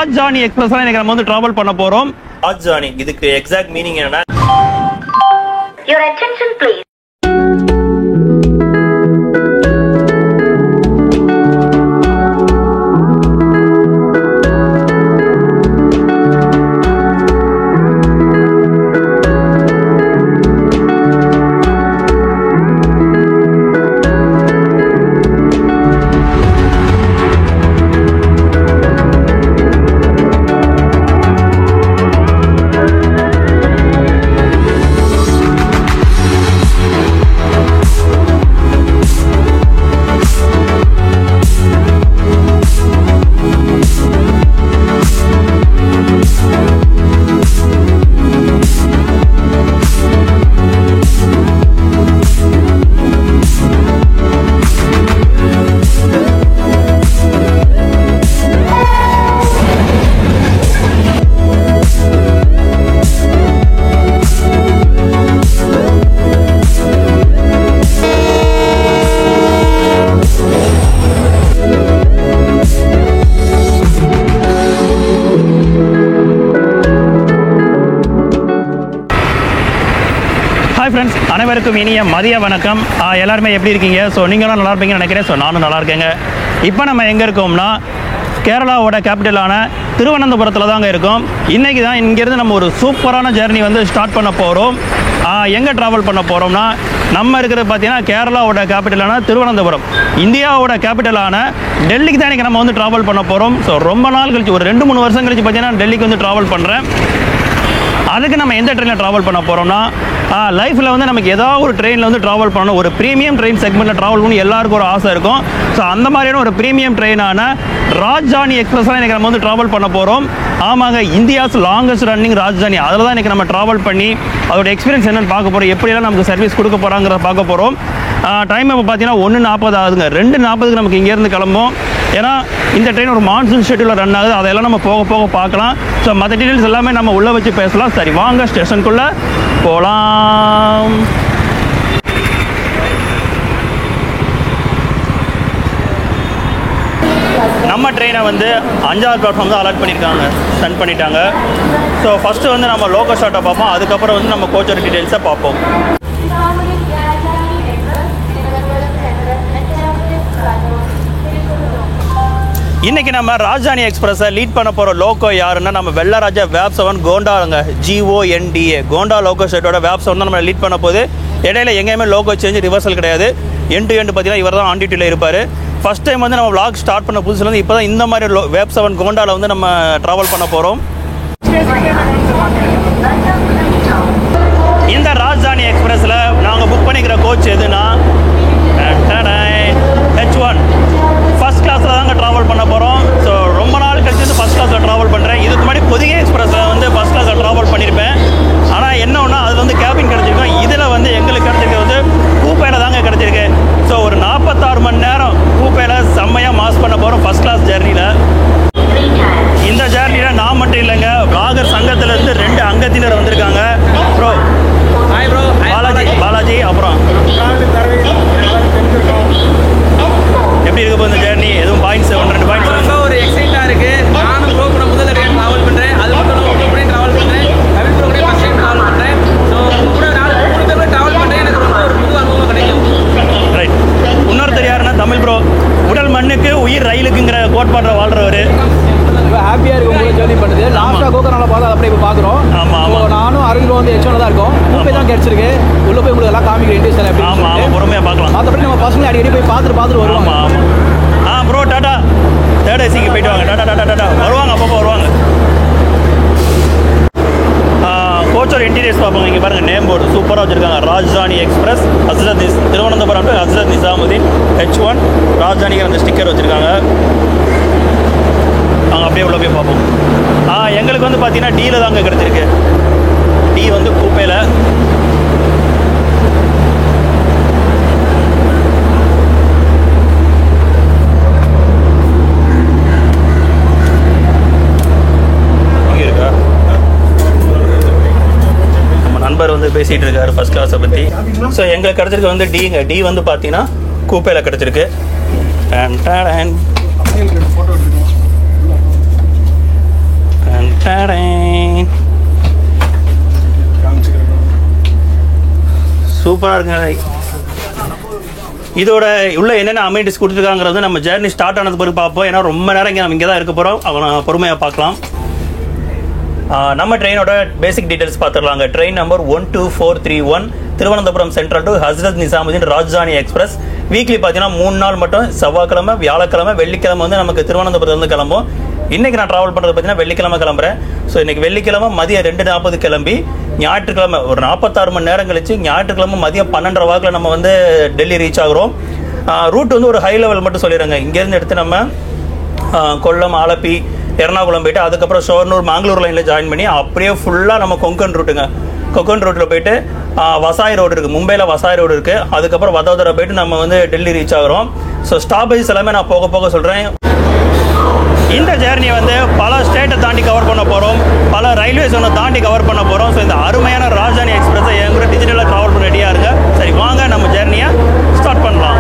ராஜ்தானி எக்ஸ்பிரஸ்ல இன்னைக்கு நம்ம வந்து டிராவல் பண்ண போறோம். ராஜ்தானி இதுக்கு எக்ஸாக்ட் மீனிங் என்னன்னா Your attention please. ஃப்ரெண்ட்ஸ், அனைவருக்கும் இனிய மதிய வணக்கம். எல்லாருமே எப்படி இருக்கீங்க? ஸோ நீங்களும் நல்லா இருப்பீங்கன்னு நினைக்கிறேன். ஸோ நானும் நல்லா இருக்கேங்க. இப்போ நம்ம எங்கே இருக்கோம்னா கேரளாவோட கேபிட்டலான திருவனந்தபுரத்தில் தாங்க இருக்கோம். இன்றைக்கி தான் இங்கேருந்து நம்ம ஒரு சூப்பரான ஜேர்னி வந்து ஸ்டார்ட் பண்ண போகிறோம். எங்கே ட்ராவல் பண்ண போகிறோம்னா நம்ம இருக்கிறது பார்த்தீங்கன்னா கேரளாவோட கேபிட்டலான திருவனந்தபுரம், இந்தியாவோட கேபிட்டலான டெல்லிக்கு தான் இன்றைக்கி நம்ம வந்து ட்ராவல் பண்ண போகிறோம். ஸோ ரொம்ப நாள் கழிச்சு, ஒரு 2-3 வருஷம் கழிச்சு பார்த்தீங்கன்னா டெல்லிக்கு வந்து ட்ராவல் பண்ணுறேன். அதுக்கு நம்ம எந்த ட்ரெயினில் ட்ராவல் பண்ண போகிறோம்னா லைஃப்பில் வந்து நமக்கு ஏதாவது ஒரு ட்ரெயினில் வந்து ட்ராவல் பண்ணணும், ஒரு ப்ரீமியம் ட்ரெயின் செக்மெண்ட்டில் ட்ராவல் பண்ணி எல்லாருக்கும் ஒரு ஆசை இருக்கும். ஸோ அந்த மாதிரியான ஒரு ப்ரீமியம் ட்ரெயினான ராஜ்தானி எக்ஸ்பிரஸ் தான் இன்றைக்கி நம்ம வந்து ட்ராவல் பண்ண போகிறோம். ஆமாங்க, இந்தியாஸ் லாங்கஸ்ட் ரன்னிங் ராஜ்தானி, அதில் தான் இன்றைக்கி நம்ம ட்ராவல் பண்ணி அதோட எக்ஸ்பீரியன்ஸ் என்னென்னு பார்க்க போகிறோம், எப்படியெல்லாம் நமக்கு சர்வீஸ் கொடுக்க போகிறாங்கிறத பார்க்க போகிறோம். டைம் இப்போ பார்த்தீங்கன்னா 1:40 ஆகுதுங்க. 2:40க்கு நமக்கு இங்கேருந்து கிளம்பும். ஏன்னா இந்த ட்ரெயின் ஒரு மான்சூன் ஷெட்யூலில் ரன் ஆகுது. அதெல்லாம் நம்ம போக போக பார்க்கலாம். ஸோ மற்ற டீட்டெயில்ஸ் எல்லாமே நம்ம உள்ளே வச்சு பேசலாம். சரி, வாங்க ஸ்டேஷனுக்குள்ளே போகலாம். நம்ம ட்ரெயினை வந்து 5வது பிளாட்ஃபார்ம் தான் அலாட் பண்ணியிருக்காங்க, சென்ட் பண்ணிட்டாங்க. ஸோ ஃபஸ்ட்டு வந்து நம்ம லோக்கல் ஷார்ட்டை பார்ப்போம், அதுக்கப்புறம் வந்து நம்ம கோச்சோட டீட்டெயில்ஸை பார்ப்போம். இன்றைக்கி நம்ம ராஜ்தானி எக்ஸ்பிரஸை லீட் பண்ண போகிற லோக்கோ யாருன்னா நம்ம வெள்ளராஜா வேப்7 கோண்டாங்க, GONDA கோண்டா லோக்கோ ஷெட்டோட வேப்7 தான் நம்ம லீட் பண்ண போகுது. இடையில எங்கேயுமே லோக்கோ சேஞ்ச் ரிவர்சல் கிடையாது. எண்டு பார்த்தீங்கன்னா இவர் தான் ஆன் டியூட்டியில் இருப்பார். ஃபஸ்ட் டைம் வந்து நம்ம vlog ஸ்டார்ட் பண்ண புதுசுலேருந்து இப்போ தான் இந்த மாதிரி வேப்7 கோண்டாவில் வந்து நம்ம ட்ராவல் பண்ண போகிறோம். இந்த ராஜ்தானி எக்ஸ்பிரஸில் நாங்கள் புக் பண்ணிக்கிற கோச் எதுனா H1 ஃபஸ்ட் கிளாஸில் தாங்க ட்ராவல் பண்ண போகிறோம். ஸோ ரொம்ப நாள் கழிச்சு வந்து ஃபஸ்ட் கிளாஸில் ட்ராவல் பண்ணுறேன். இதுக்கு முன்னாடி பொதிகை எக்ஸ்பிரஸில் வந்து ஃபஸ்ட் கிளாஸில் ட்ராவல் பண்ணியிருப்பேன். ஆனால் என்ன ஒன்றா அதில் வந்து கேபின் கிடச்சிருக்கோம். இதில் வந்து எங்களுக்கு கிடச்சிருக்கு வந்து கூப்பையில் தாங்க கிடச்சிருக்கு. ஸோ ஒரு 46 மணி நேரம் கூப்பையில் செம்மையாக மாஸ் பண்ண போகிறோம் ஃபஸ்ட் கிளாஸ் ஜேர்னியில். இந்த ஜேர்னியில் நான் மட்டும் இல்லைங்க, விளாகர் சங்கத்திலேருந்து 2 அங்கத்தினர் வந்திருக்காங்க. Bro hi bro. பாலாஜி அப்புறம் எப்படி இருக்க போகுது இந்த ஜேர்னி? எதுவும் பாயிண்ட்ஸ் 1-2 பாயிண்ட்ஸ்? ரொம்ப ஒரு எக்ஸைட்டாக இருக்குது. நானும் ப்ரோ கூட முதல்ல ட்ராவல் பண்ணுறேன். அது மட்டும் இல்லாமல் உங்கள் கூட ட்ராவல் பண்ணுறேன், தமிழ் ப்ரோ கூட ஃபஸ்ட் டைம் ட்ராவல் பண்ணுறேன். ஸோ உங்கள் கூட 3 பேர் கூட ட்ராவல் பண்ணுறேன். எனக்கு ரொம்ப ஒரு புது அனுபவம் கிடைக்கும். ரைட். இன்னொருத்தர் யாருன்னா தமிழ் ப்ரோ, உடல் மண்ணுக்கு உயிர் ரயிலுக்குங்கிற கோட்பாட்டில் வாழ்கிறவர். ரொம்ப ஹாப்பியாக இருக்கும் உங்களை ஜேர்னி பண்ணுது. லாஸ்ட்டாக கோக்கனால பார்த்தா அப்படியே இப்போ பார்க்குறோம். ஆமாம் ஆமாம். நானும் அருகில் வந்து H1 தான் இருக்கும். கூப்பை தான் கிடச்சிருக்கு. உள்ளே போய் உங்களுக்கு எல்லாம் காமிக்கிற இன்ட்ரெஸ்ட் எப்படி? ஆமாம் ஆமாம், பொறுமையாக பார்க்கலாம். மற்றபடி நம்ம பசங்களை அடிக்கடி போய் பார்த்துட்டு வருவோம். ஆமாம் ஆமாம். ப்ரோ டாடா, தேர்ட் ஏசிக்கு போயிட்டு வாங்க. டாடா வருவாங்க, அப்பப்போ வருவாங்க. கோச்சோட இன்டீரியர்ஸ் பார்ப்போம். இங்கே பாருங்கள், நேம் போர்டு சூப்பராக வச்சுருக்காங்க. Rajdhani express Thiruvananthapuram to Hazrat Nizamuddin H1 ராஜ்தானிக்கு அந்த ஸ்டிக்கர் வச்சுருக்காங்க. நாங்கள் அப்படியே உள்ள போய் பார்ப்போம். எங்களுக்கு வந்து பார்த்தீங்கன்னா டீல தாங்க கிடச்சிருக்கு. டீ வந்து கூப்பையில். இங்கே இருக்கா? நம்ம நண்பர் வந்து பேசிகிட்டு இருக்காரு ஃபஸ்ட் கிளாஸை பற்றி. ஸோ எங்களுக்கு கிடச்சிருக்கு வந்து டீங்க. டி வந்து பார்த்தீங்கன்னா கூப்பையில் கிடச்சிருக்கு. சூப்பராக இருக்குங்க. இதோட உள்ள என்னென்ன அமெனிட்டிஸ் கொடுத்துருக்காங்கிறது நம்ம ஜேர்னி ஸ்டார்ட் ஆனது பிறகு பார்ப்போம். ஏன்னா ரொம்ப நேரம் இங்கே நம்ம இங்கே தான் இருக்க போகிறோம். அவங்க பொறுமையாக பார்க்கலாம். நம்ம ட்ரெயினோட பேசிக் டீட்டெயில்ஸ் பார்த்துடலாங்க. Train number 12431 Thiruvananthapuram central to Hazrat Nizamuddin Rajdhani express. Weekly பார்த்தீங்கன்னா 3 நாள் மட்டும், செவ்வாய்க்கிழமை, வியாழக்கிழமை, வெள்ளிக்கிழமை வந்து நமக்கு திருவனந்தபுரத்துலேருந்து கிளம்பும். இன்றைக்கி நான் ட்ராவல் பண்ணுறது பார்த்தீங்கன்னா வெள்ளிக்கிழமை கிளம்புறேன். ஸோ இன்றைக்கி வெள்ளிக்கிழமை மதியம் 2:40 கிளம்பி ஞாயிற்றுக்கிழமை ஒரு 46 மணி நேரம் கழிச்சு ஞாயிற்றுக்கிழமை மதியம் 12:30 வாக்கில் நம்ம வந்து டெல்லி ரீச் ஆகிறோம். ரூட் வந்து ஒரு ஹை லெவல் மட்டும் சொல்லிடுறாங்க. இங்கேருந்து எடுத்து நம்ம கொல்லம், ஆலப்பி, எர்ணாகுளம் போயிட்டு அதுக்கப்புறம் ஷோர்னூர், மாங்களூர் லைனில் ஜாயின் பண்ணி அப்படியே ஃபுல்லாக நம்ம கொங்கன் ரூட்டுங்க. கொங்கன் ரூட்டில் போயிட்டு வசாய் ரோடு இருக்குது, மும்பையில் வசாய் ரோடு இருக்குது. அதுக்கப்புறம் வதோதரா போயிட்டு நம்ம வந்து டெல்லி ரீச் ஆகிறோம். ஸோ ஸ்டாப்பேஜஸ் எல்லாமே நான் போக போக சொல்கிறேன். இந்த ஜேர்னி வந்து பல ஸ்டேட்டை தாண்டி கவர் பண்ண போகிறோம், பல ரயில்வே ஜோனை தாண்டி கவர் பண்ண போகிறோம். ஸோ இந்த அருமையான ராஜ்தானி எக்ஸ்பிரஸை என் கூட டிஜிட்டலாக ட்ராவல் பண்ண ரெடியாக இருங்க. சரி, வாங்க நம்ம ஜேர்னியை ஸ்டார்ட் பண்ணலாம்.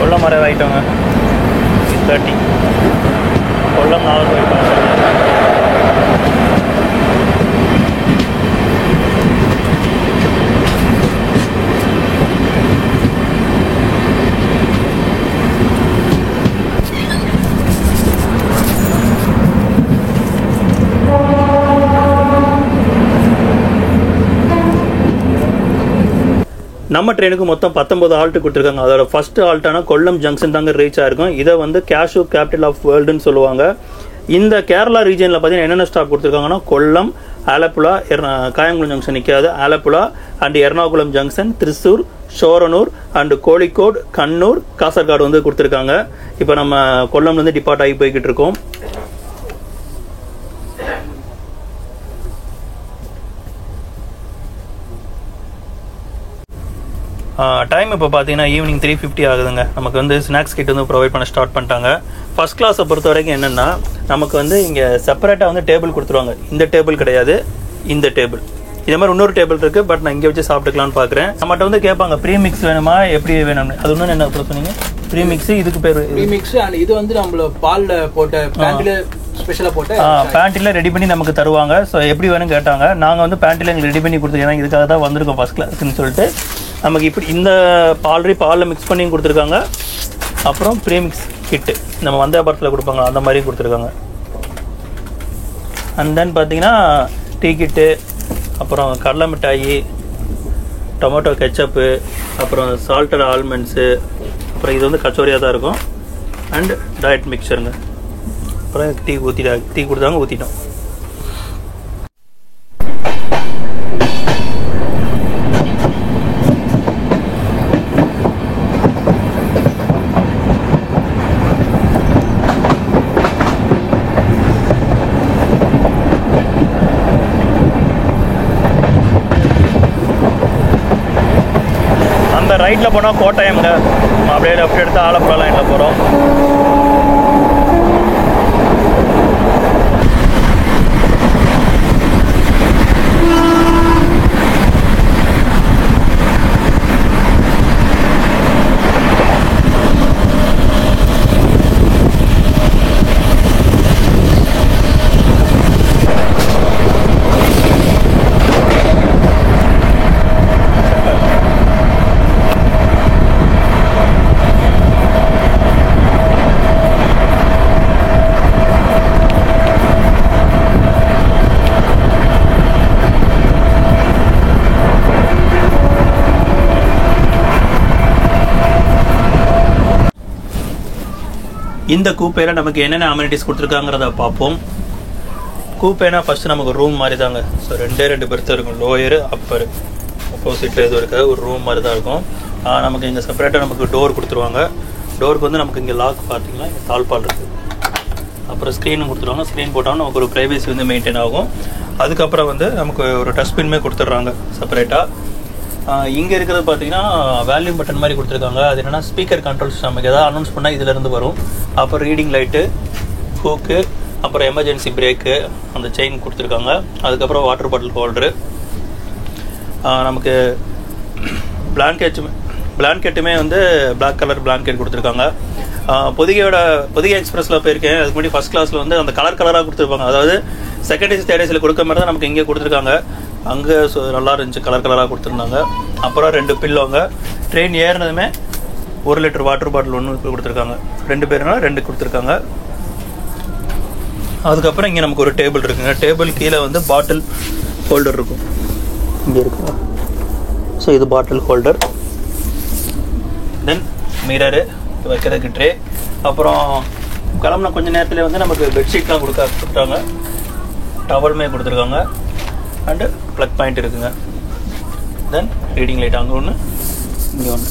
கொல்லம் வர ஆகிட்டோங்க. 30 கொல்லம் நாகர்கோவில் பார்க்குறேன். நம்ம ட்ரெயினுக்கு மொத்தம் 19 ஆல்ட்டு கொடுத்துருக்காங்க. அதோட ஃபர்ஸ்ட் ஆல்ட்டான கொல்லம் ஜங்ஷன் தாங்க ரீச் ஆயிருக்கும். இதை வந்து கேஷு கேபிட்டல் ஆஃப் வேர்ல்டுன்னு சொல்லுவாங்க. இந்த கேரளா ரீஜனில் பார்த்தீங்கன்னா என்னென்ன ஸ்டாப் கொடுத்துருக்காங்கன்னா கொல்லம், ஆலப்புழா, காயங்குளம் ஜங்ஷன் நிற்காது, Alappuzha and Ernakulam junction, Thrissur, Shoranur and Kozhikode, Kannur, Kasaragod வந்து கொடுத்துருக்காங்க. இப்போ நம்ம கொல்லம்லேருந்து டிபார்ட் ஆகி போய்கிட்டு இருக்கோம். டைம் இப்போ பார்த்தீங்கன்னா ஈவினிங் 3:50 ஆகுதுங்க. நமக்கு வந்து ஸ்நாக்ஸ் கிட் வந்து ப்ரொவைட் பண்ண ஸ்டார்ட் பண்ணிட்டாங்க. ஃபர்ஸ்ட் கிளாஸை பொறுத்த வரைக்கும் என்னென்னா நமக்கு வந்து இங்கே செப்பரேட்டாக வந்து டேபிள் கொடுத்துருவாங்க. இந்த டேபிள் கிடையாது, இந்த டேபிள். இதே மாதிரி இன்னொரு டேபிள் இருக்குது, பட் நான் இங்கே வச்சு சாப்பிட்டுக்கலான்னு பார்க்குறேன். நம்மகிட்ட வந்து கேட்பாங்க ப்ரீ மிக்ஸ் வேணுமா, எப்படி வேணும்னு. அது ஒன்று என்ன அப்புறம் சொன்னீங்க? ப்ரீ மிக்ஸ், இதுக்கு பேர் ப்ரீ மிக்ஸ். அண்ட் இது வந்து நம்மள பாலில் போட்ட பேண்டில் ஸ்பெஷலாக போட்டு பேண்டில் ரெடி பண்ணி நமக்கு தருவாங்க. ஸோ எப்படி வேணும்னு கேட்டாங்க. நாங்கள் வந்து பேண்டில் எங்களுக்கு ரெடி பண்ணி கொடுத்துருக்கோம். இதுக்காக தான் வந்திருக்கோம் ஃபர்ஸ்ட் கிளாஸ்ன்னு சொல்லிட்டு. நமக்கு இப்படி இந்த பாலில் மிக்ஸ் பண்ணி கொடுத்துருக்காங்க. அப்புறம் ப்ரீமிக்ஸ் கிட்டு நம்ம வந்தே பாரத்தில் கொடுப்பாங்க, அந்த மாதிரியும் கொடுத்துருக்காங்க. அண்ட் தென் பார்த்தீங்கன்னா டீ கிட்டு, அப்புறம் கடலை மிட்டாயி, டொமேட்டோ கெச்சப்பு, அப்புறம் சால்ட்டட் ஆல்மண்ட்ஸு, அப்புறம் இது வந்து கச்சோரியாக தான் இருக்கும். அண்ட் டயட் மிக்சருங்க. அப்புறம் டீ கொடுத்தாங்க, ஊற்றிட்டோம். அந்த ரைட்டில் போனால் கோட்டயம்ங்க, அப்படியே லெஃப்ட் எடுத்து ஆலப்புழா லைனில் போகிறோம். இந்த கூப்பையில் நமக்கு என்னென்ன அம்யூனிட்டிஸ் கொடுத்துருக்காங்கிறத பார்ப்போம். கூப்பைனா ஃபஸ்ட்டு நமக்கு ரூம் மாதிரி தாங்க. ஸோ ரெண்டு பெருத்து இருக்கும், லோயரு அப்பரு. ஆப்போசிட்டில் இது இருக்க ஒரு ரூம் மாதிரி தான் இருக்கும். நமக்கு இங்கே செப்பரேட்டாக நமக்கு டோர் கொடுத்துருவாங்க. டோருக்கு வந்து நமக்கு இங்கே லாக் பார்த்தீங்கன்னா இங்கே தாழ்பால் இருக்குது. அப்புறம் ஸ்க்ரீனும் கொடுத்துருவாங்க. ஸ்க்ரீன் போட்டாலும் நமக்கு ஒரு ப்ரைவசி வந்து மெயின்டைன் ஆகும். அதுக்கப்புறம் வந்து நமக்கு ஒரு டஸ்ட்பின்மே கொடுத்துட்றாங்க செப்பரேட்டாக. இங்கே இருக்கிறது பார்த்தீங்கன்னா வேல்யூம் பட்டன் மாதிரி கொடுத்துருக்காங்க. அது என்னென்னா ஸ்பீக்கர் கண்ட்ரோல்ஸ், நமக்கு எதாவது அனௌன்ஸ் பண்ணால் இதிலேருந்து வரும். அப்புறம் ரீடிங் லைட்டு, ஹூக்கு, அப்புறம் எமர்ஜென்சி பிரேக்கு, அந்த செயின் கொடுத்துருக்காங்க. அதுக்கப்புறம் வாட்டர் பாட்டில் ஹோல்டரு. நமக்கு பிளாங்கெட்டுமே வந்து பிளாக் கலர் பிளாங்கெட் கொடுத்துருக்காங்க. பொதிகை எக்ஸ்பிரஸில் போயிருக்கேன். அதுக்கு முன்னாடி ஃபஸ்ட் கிளாஸில் வந்து அந்த கலராக கொடுத்துருப்பாங்க. அதாவது செகண்ட் ஏசி தேர்ட் ஏசியில் கொடுக்க மாதிரி தான் நமக்கு இங்கே கொடுத்துருக்காங்க. அங்கே நல்லா இருந்துச்சு, கலராக கொடுத்துருந்தாங்க. அப்புறம் 2 பில்லோங்க. ட்ரெயின் ஏறினதுமே 1 லிட்டர் வாட்டர் பாட்டில் ஒன்று கொடுத்துருக்காங்க. 2 பேருனா 2 கொடுத்துருக்காங்க. அதுக்கப்புறம் இங்கே நமக்கு ஒரு டேபிள் இருக்குங்க. டேபிள் கீழே வந்து பாட்டில் ஹோல்டர் இருக்கும். இங்கே இருக்குங்க. ஸோ இது பாட்டில் ஹோல்டர். தென் மிரரு வைக்கிறதுக்கு ட்ரே. அப்புறம் கிளம்புன கொஞ்சம் நேரத்தில் வந்து நமக்கு பெட்ஷீட்லாம் கொடுத்துட்டாங்க. டவலுமே கொடுத்துருக்காங்க. அண்டு ப்ளக் பாயிண்ட் இருக்குங்க. தென் ரீடிங் லைட் அங்கே ஒன்று, இங்கே ஒன்று.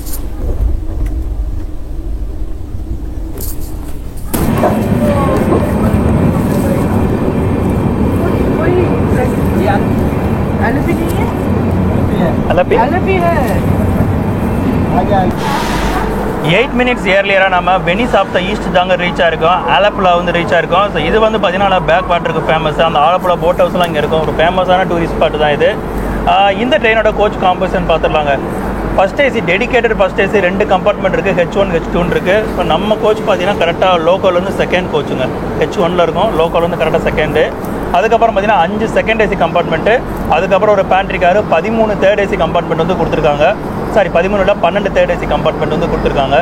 अलपी है 8 minutes ஏர்லியராக நம்ம வெனிஸ் ஆஃப் த ஈஸ்ட் தாங்க ரீச் ஆகிருக்கோம். ஆலப்புழா வந்து ரீச் ஆகிருக்கோம். ஸோ இது வந்து பார்த்தீங்கன்னா பேக் வாட்டருக்கு ஃபேமஸ். அந்த ஆலப்புழா போட் ஹவுஸ்லாம் இங்கே இருக்கும். ஒரு ஃபேமஸான டூரிஸ்ட் ஸ்பாட் தான் இது. இந்த ட்ரெயினோட கோச் காம்போசிஷன் பார்த்துடலாங்க. First AC dedicated first AC 2 compartment இருக்குது. H1 H2 இருக்குது. இப்போ நம்ம கோச் பார்த்தீங்கன்னா கரெக்டாக லோக்கல் வந்து செகண்ட் கோச்சுங்க. H1 இருக்கும், லோக்கல் வந்து கரெக்டாக செகண்டு. அதுக்கப்புறம் பார்த்தீங்கன்னா 5 செகண்ட் ஏசி கம்பார்ட்மெண்ட்டு. அதுக்கப்புறம் ஒரு pantry car, 13 third AC compartment வந்து கொடுத்துருக்காங்க. சாரி 13 இல்லை 12 தேர்ட் ஏசி கம்பார்ட்மெண்ட் வந்து கொடுத்துருக்காங்க.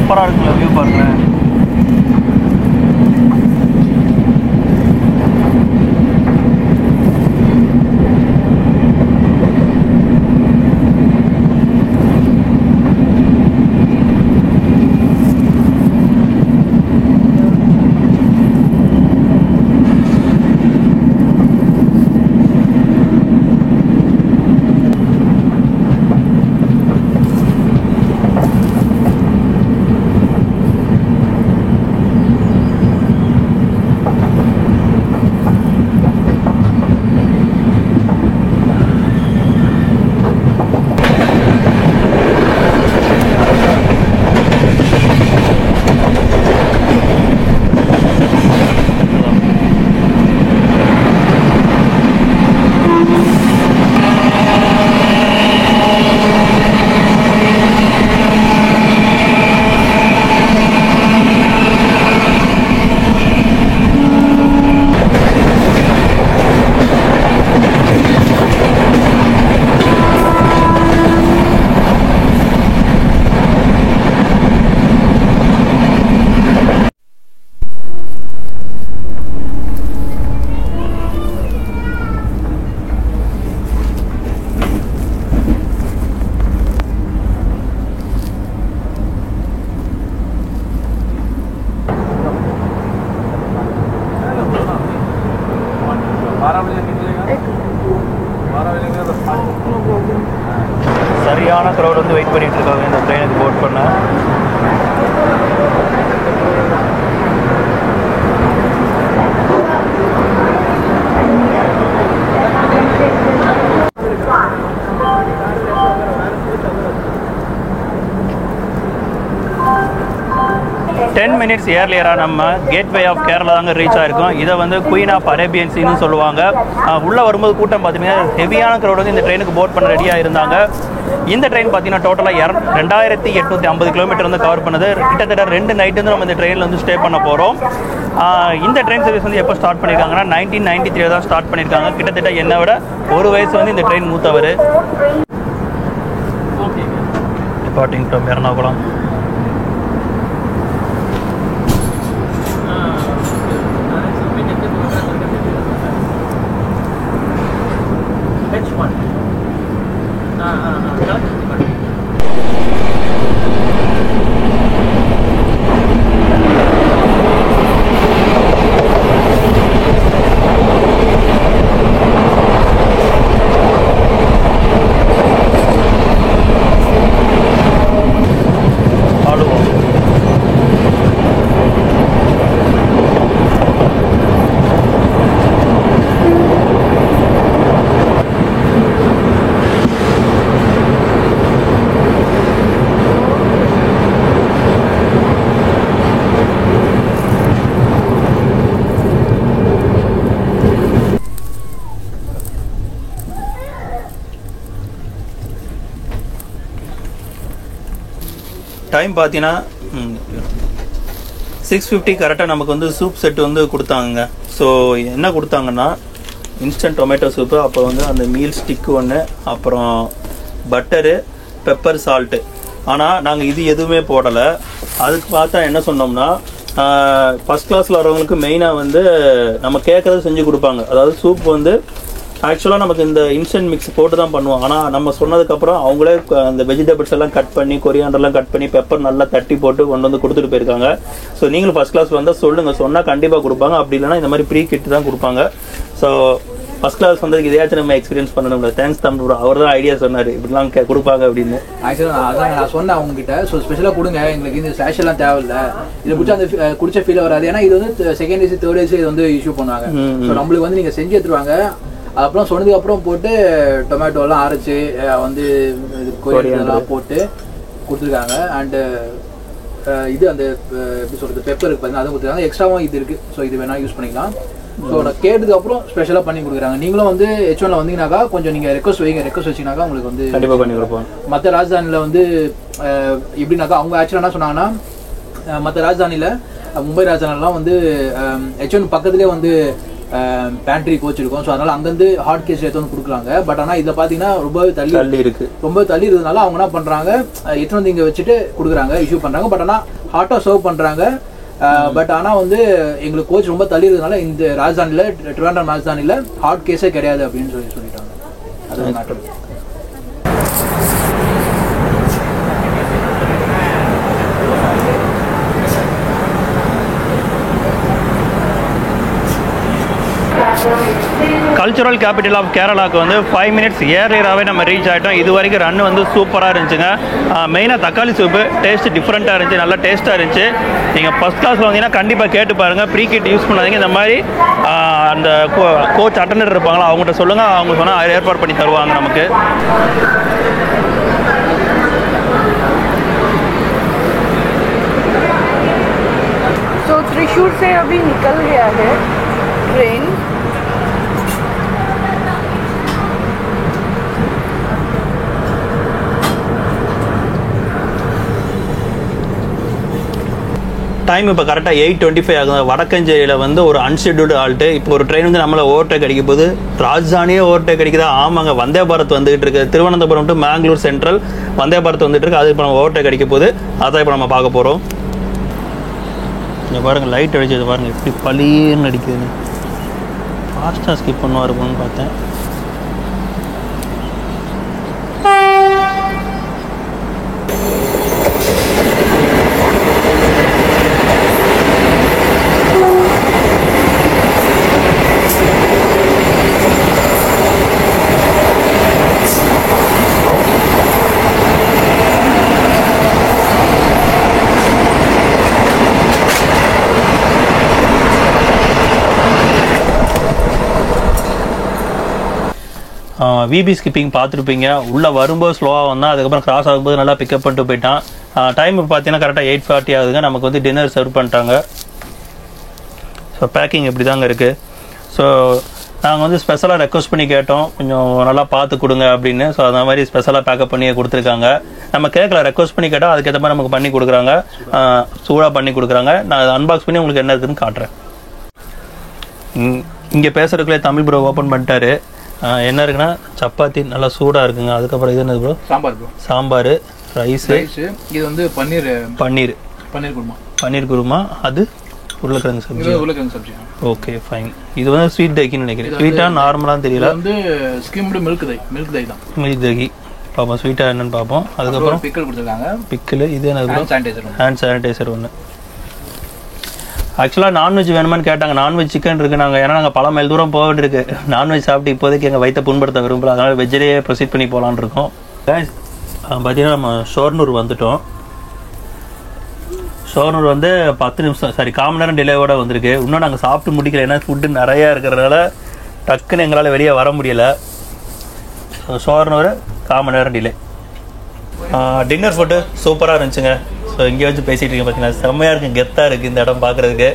சூப்பராக இருக்குல்ல வியூ பாருங்களேன். ஹெவியான க்ரௌட் வந்து வெயிட் பண்ணிகிட்டு இருக்காங்க இந்த ட்ரெயினுக்கு போர்ட் பண்ண. டென் மினிட்ஸ் ஏர்லியராக நம்ம கேட்வே ஆஃப் கேரளா தாங்க ரீச் ஆகிருக்கோம். இதை வந்து குயின் ஆஃப் அரேபியன் சீன்னு சொல்லுவாங்க. உள்ளே வரும்போது கூட்டம் பார்த்தீங்கன்னா ஹெவியான க்ரௌட் வந்து இந்த ட்ரெயினுக்கு போர்ட் பண்ண ரெடியாக இருந்தாங்க. இந்த ட்ரெயின் பார்த்தீங்கன்னா டோட்டலாக 2850 கிலோமீட்டர் வந்து கவர் பண்ணுது. கிட்டத்தட்ட 2 நைட்டு வந்து நம்ம இந்த ட்ரெயினில் வந்து ஸ்டே பண்ண போகிறோம். இந்த ட்ரெயின் சர்வீஸ் வந்து எப்போ ஸ்டார்ட் பண்ணியிருக்காங்கன்னா 1993 தான் ஸ்டார்ட் பண்ணியிருக்காங்க. கிட்டத்தட்ட என்னை விட ஒரு வயசு வந்து இந்த ட்ரெயின் மூத்தவர். Departing from Ernakulam. டைம் பார்த்தீங்கன்னா 6:50 கரெக்டாக நமக்கு வந்து சூப் செட் வந்து கொடுத்தாங்க. ஸோ என்ன கொடுத்தாங்கன்னா இன்ஸ்டன்ட் டொமேட்டோ சூப்பு, அப்புறம் வந்து அந்த மீல் ஸ்டிக்கு ஒன்று, அப்புறம் பட்டரு, பெப்பர், சால்ட்டு. ஆனால் நாங்கள் இது எதுவுமே போடலை. அதுக்கு பார்த்தா என்ன சொன்னோம்னா ஃபஸ்ட் கிளாஸில் வரவங்களுக்கு மெயினாக வந்து நம்ம கேட்குறது செஞ்சு கொடுப்பாங்க. அதாவது சூப் வந்து ஆக்சுவலாக நமக்கு இந்த இன்ஸ்டன்ட் மிக்ஸ் போட்டு தான் பண்ணுவோம். ஆனால் நம்ம சொன்னதுக்கப்புறம் அவங்களே அந்த வெஜிடபிள்ஸ் எல்லாம் கட் பண்ணி, கொரியாண்டர்லாம் கட் பண்ணி, பெப்பர் நல்லா தட்டி போட்டு கொண்டு வந்து கொடுத்துட்டு போயிருக்காங்க. ஸோ நீங்களும் ஃபஸ்ட் கிளாஸ் வந்தால் சொல்லுங்கள், சொன்னால் கண்டிப்பாக கொடுப்பாங்க. அப்படி இல்லைனா இந்த மாதிரி ப்ரீ கிட் தான் கொடுப்பாங்க. ஸோ ஃபஸ்ட் கிளாஸ் வந்ததுக்கு இதையாச்சும் நம்ம எக்ஸ்பீரியன்ஸ் பண்ணணும்ல. தேங்க்ஸ் தம்பி, அவர் தான் ஐடியா சொன்னார் இப்படிலாம் கொடுப்பாங்க அப்படின்னு. ஆக்சுவலாக அதான் நான் சொன்னேன் அவங்ககிட்ட. ஸோ ஸ்பெஷலாக கொடுங்க, எங்களுக்கு இந்த சேஷெல்லாம் தேவையில்லை, இதை குடிச்சா அந்த குடிச்ச ஃபீல் வராது. ஏன்னா இது வந்து செகண்ட் ஏசி தேர்ட் ஏசி இது வந்து இஷ்யூ பண்ணுவாங்க. ஸோ நம்மளுக்கு வந்து நீங்கள் செஞ்சு எடுத்துருவாங்க. அப்புறம் சொன்னதுக்கு அப்புறம் போட்டு டொமேட்டோலாம் அரைச்சி வந்து கொரியெல்லாம் போட்டு கொடுத்துருக்காங்க. அண்டு இது அந்த எப்படி சொல்கிறது பெப்பர் இருக்குது பார்த்தீங்கன்னா அதை கொடுத்துருக்காங்க. எக்ஸ்ட்ராவும் இது இருக்குது. ஸோ இது வேணால் யூஸ் பண்ணிக்கலாம். ஸோ நான் கேட்டதுக்கு அப்புறம் ஸ்பெஷலாக பண்ணி கொடுக்குறாங்க. நீங்களும் வந்து H1ல வந்தீங்கன்னாக்கா கொஞ்சம் நீங்கள் ரெக்வஸ்ட் வைங்க. ரெக்வஸ்ட் வச்சிங்கனாக்கா உங்களுக்கு வந்து கண்டிப்பாக பண்ணி கொடுப்போம். மற்ற ராஜதானியில் வந்து எப்படின்னாக்கா அவங்க ஆக்சுவலாக என்ன சொன்னாங்கன்னா மற்ற ராஜதானியில் மும்பை ராஜதானிலாம் வந்து H1 பக்கத்துலேயே வந்து பேண்ட்ரி கோச் இருக்கும். ஸோ அதனால அங்கேருந்து ஹாட் கேஸ் எடுத்து வந்து கொடுக்குறாங்க. பட் ஆனால் இதில் பார்த்தீங்கன்னா ரொம்பவே தள்ளி இருக்கு. ரொம்ப தள்ளி இருக்கிறதுனால அவங்க என்ன பண்ணுறாங்க எடுத்து வந்து இங்கே வச்சுட்டு கொடுக்குறாங்க, இஷ்யூ பண்ணுறாங்க. பட் ஆனால் ஹாட்டாக சர்வ் பண்ணுறாங்க. பட் ஆனால் வந்து எங்களுக்கு கோச் ரொம்ப தள்ளி இருக்கிறதுனால இந்த ராஜதானியில் ட்ரிவாண்ட்ரம் ராஜதானியில் ஹாட் கேஸே கிடையாது அப்படின்னு சொல்லிட்டாங்க. அது மேட்டர். கல்ச்சுரல் கேபிட்டல் ஆஃப் கேரளாவுக்கு வந்து 5 மினிட்ஸ் ஏர்லியராகவே நம்ம ரீச் ஆகிட்டோம். இது வரைக்கும் ரன் வந்து சூப்பராக இருந்துச்சுங்க. மெயினாக தக்காளி சூப்பு டேஸ்ட்டு டிஃப்ரெண்ட்டாக இருந்துச்சு, நல்லா டேஸ்ட்டாக இருந்துச்சு. நீங்கள் ஃபஸ்ட் கிளாஸில் வந்தீங்கன்னா கண்டிப்பாக கேட்டு பாருங்கள். ப்ரீ கிட் யூஸ் பண்ணாதீங்க. இந்த மாதிரி அந்த கோச் அட்டண்டர் இருப்பாங்களா அவங்கள்ட்ட சொல்லுங்கள், அவங்க சொன்னால் ஏற்பாடு பண்ணி தருவாங்க நமக்கு. तो त्रिशूर से अभी निकल गया है ट्रेन. டைம் இப்போ கரெக்டாக 8:25 ஆகுது. வடக்கஞ்சேரியில் வந்து ஒரு அன்ஷெட்யூல்டு ஆல்ட்டு. இப்போ ஒரு ட்ரெயின் வந்து நம்மளை ஓவர்டேக் அடிக்க போது. ராஜ்தானியே ஓவர்டேக் அடிக்குதா? ஆமாங்க, வந்தே பாரத் வந்துகிட்டு இருக்கு. திருவனந்தபுரம் டு மேங்களூர் சென்ட்ரல் வந்தே பாரத் வந்துட்டு இருக்கு. அது இப்போ நம்ம ஓவர்டேக் அடிக்க போது. அதான் இப்போ நம்ம பார்க்க போகிறோம். இங்கே பாருங்கள், லைட் அடிச்சது பாருங்கள் எப்படி பளிர்னு அடிக்குதுன்னு. ஃபாஸ்ட்டாக ஸ்கிப் பண்ணுவார் இருக்குன்னு பார்த்தேன். விபி ஸ்கிப்பிங் பார்த்துருப்பீங்க. உள்ளே வரும்போது ஸ்லோவாக வந்தால் அதுக்கப்புறம் கிராஸ் ஆகும்போது நல்லா பிக்கப் பண்ணிட்டு போயிட்டான். டைம் பார்த்தீங்கன்னா கரெக்டாக 8:40 ஆகுதுங்க. நமக்கு வந்து டின்னர் சர்வ் பண்ணிட்டாங்க. ஸோ பேக்கிங் இப்படி தாங்க இருக்குது. ஸோ நாங்கள் வந்து ஸ்பெஷலாக ரெக்வஸ்ட் பண்ணி கேட்டோம், கொஞ்சம் நல்லா பார்த்து கொடுங்க அப்படின்னு. ஸோ அந்த மாதிரி ஸ்பெஷலாக பேக்கப் பண்ணி கொடுத்துருக்காங்க. நம்ம கேட்கல, ரெக்வஸ்ட் பண்ணி கேட்டால் அதுக்கேற்ற மாதிரி நமக்கு பண்ணி கொடுக்குறாங்க, சூடாக பண்ணி கொடுக்குறாங்க. நான் அதை அன்பாக்ஸ் பண்ணி உங்களுக்கு என்ன இருக்குதுன்னு காட்டுறேன். இங்கே பேசுறதுக்குள்ளே தமிழ் ப்ரோ ஓப்பன் பண்ணிட்டாரு. என்ன இருக்குன்னா சப்பாத்தி நல்லா சூடாக இருக்குங்க. அதுக்கப்புறம் இது என்னது bro? Sambar bro. Sambar, rice, இது வந்து பன்னீர் பன்னீர் பன்னீர் குருமா. பன்னீர் குருமா, அது உருளைக்கிழங்கு சப்ஜி. உருளைக்கிழங்கு சப்ஜி. Okay fine. இது வந்து ஸ்வீட் தகின்னு நினைக்கிறேன். ஸ்வீட்டாக நார்மலாக தெரியல. வந்து ஸ்கிம்டு மில்க் தகி தான். மில்க் தகி பார்ப்போம், ஸ்வீட்டாக என்னன்னு பார்ப்போம். அதுக்கப்புறம் பிக்கல் கொடுத்துருக்காங்க. பிக்கில் இது என்னது? ஹேண்ட் சானிடைசர் ஒன்று. ஆக்சுவலாக நான்வெஜ் வேணுமான்னு கேட்டாங்க. நான்வெஜ் சிக்கன் இருக்குது நாங்கள், ஏன்னா நாங்கள் பல மைல் தூரம் போக வேண்டியிருக்கு. நான்வெஜ் சாப்பிட்டு இப்போதைக்கு எங்கள் வயிற்றை புண்படுத்த விரும்பல, அதனால் வெஜ்ஜிலேயே ப்ரொசீட் பண்ணி போகலான்னு இருக்கோம். பார்த்தீங்கன்னா நம்ம ஷோர்னூர் வந்துவிட்டோம். ஷோர்னூர் வந்து 10 நிமிஷம், சாரி 1/4 மணி நேரம் டிலேவோட வந்திருக்கு. இன்னும் நாங்கள் சாப்பிட்டு முடிக்கல, ஏன்னா ஃபுட்டு நிறையா இருக்கிறதுனால டக்குன்னு எங்களால் வெளியே வர முடியலை. ஷோர்னூர் 1/4 மணி நேரம் டிலே. டின்னர் ஃபுட்டு சூப்பராக இருந்துச்சுங்க. ஸோ இங்கே வச்சு பேசிகிட்டு இருக்கேன், பார்த்தீங்கன்னா செம்மையாக இருக்குது, கெத்தாக இருக்குது இந்த இடம் பார்க்குறதுக்கு.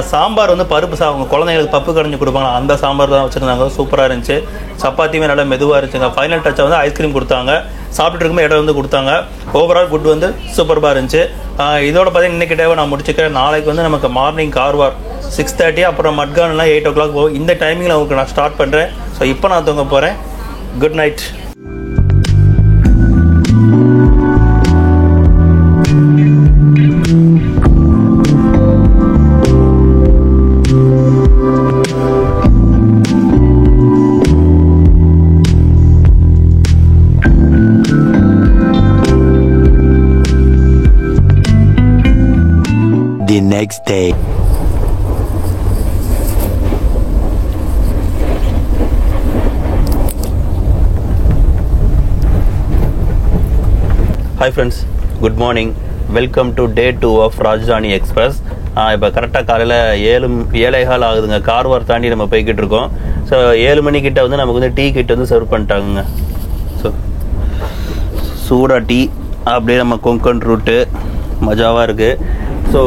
சாம்பார் வந்து பருப்பு அவங்க குழந்தைங்களுக்கு பப்பு கடைஞ்சி கொடுப்பாங்க, அந்த சாம்பார் தான் வச்சுருந்தாங்க. சூப்பராக இருந்துச்சு. சப்பாத்தியுமே நல்லா மெதுவாக இருந்துச்சுங்க. ஃபைனல் டச்சை வந்து ஐஸ்கிரீம் கொடுத்தாங்க. சாப்பிட்டுட்டு இருக்கும்போது இடம் வந்து கொடுத்தாங்க. ஓவரால் ஃபுட் வந்து சூப்பராக இருந்துச்சு. இதோட பார்த்தீங்கன்னா இன்றைக்கி டேவை நான் முடிச்சுக்கிறேன். நாளைக்கு வந்து நமக்கு மார்னிங் கார்வார் 6:30, அப்புறம் மட்கான்லாம் 8 o'clock போகும். இந்த டைமிங்கில் உங்களுக்கு நான் ஸ்டார்ட் பண்ணுறேன். ஸோ இப்போ நான் தூங்க போகிறேன். Good night. The next day. Hi friends, good morning. Welcome to day 2 of Rajdhani express. இப்போ கரெக்டாக காலையில் 7:15 ஆகுதுங்க. கார்வார் தாண்டி நம்ம போய்கிட்டு இருக்கோம். ஸோ 7 மணிக்கிட்ட வந்து நமக்கு வந்து டீ கிட்ட வந்து சர்வ் பண்ணிட்டாங்க. ஸோ சூடாக டீ, அப்படியே நம்ம கொங்கன் ரூட்டு மஜாவாக இருக்குது. ஸோ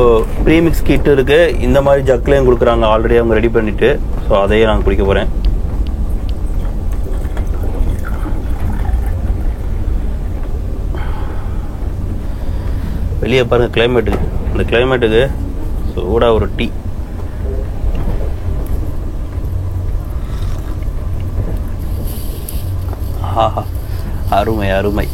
ப்ரீமிக்ஸ் கிட்டு இருக்குது. இந்த மாதிரி ஜக்லையும் கொடுக்குறாங்க, ஆல்ரெடி அவங்க ரெடி பண்ணிவிட்டு. ஸோ அதையே நான் குடிக்க போகிறேன். வெளியே பாருங்கள் கிளைமேட்டுக்கு, இந்த கிளைமேட்டுக்கு சூடாக ஒரு டீ. ஆஹா, அருமை அருமை.